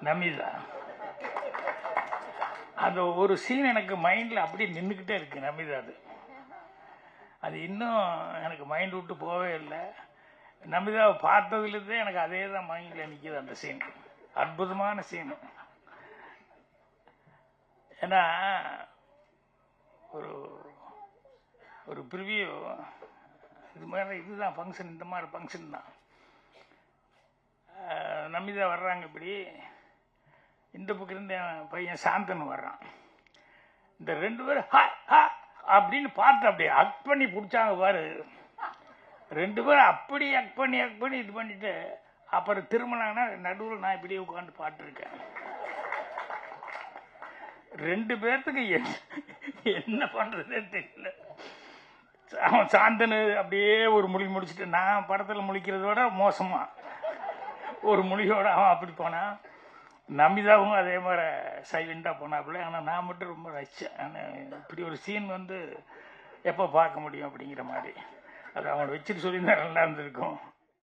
நமிதா. அந்த ஒரு சீன் எனக்கு மைண்டில் அப்படியே நின்றுக்கிட்டே இருக்கு. நமிதா அது இன்னும் எனக்கு மைண்ட் விட்டு போவே இல்லை. நமிதாவை பார்த்ததுலேருந்தே எனக்கு அதே தான் மைண்டில் நிற்கிது. அந்த சீன் அற்புதமான சீன். ஏன்னா ஒரு ஒரு ப்ரிவியூ இது மாதிரி இதுதான் ஃபங்க்ஷன், இந்த மாதிரி ஃபங்க்ஷன் தான். நமிதா வர்றாங்க. இப்படி இந்த பக்கம் இருந்து என் பையன் சாந்தன் வர்றான். இந்த ரெண்டு பேரும் அப்படின்னு பார்த்து அப்படியே அக் பண்ணி பிடிச்சாங்க பாரு. ரெண்டு பேரும் அப்படி அக் பண்ணி இது பண்ணிட்டு அப்புறம் திரும்பினாங்கன்னா நடுவில் நான் இப்படியே உட்காந்து பாட்டுருக்கேன். ரெண்டு பேர்த்துக்கு என்ன பண்றதே தெரியல. அவன் சாந்தனு அப்படியே ஒரு மொழி முடிச்சுட்டு, நான் படத்தில் முழிக்கிறத விட மோசமா ஒரு மொழியோட அவன் அப்படி போனான். நமிதாவும் அதே மாதிரி சைலண்டாக போனாப்புல. ஆனால் நான் மட்டும் ரொம்ப ரசித்தேன். ஆனால் இப்படி ஒரு சீன் எப்போ பார்க்க முடியும் அப்படிங்கிற மாதிரி. அது அவனை வச்சுட்டு சொல்லியிருந்தா நல்லா இருந்திருக்கும்.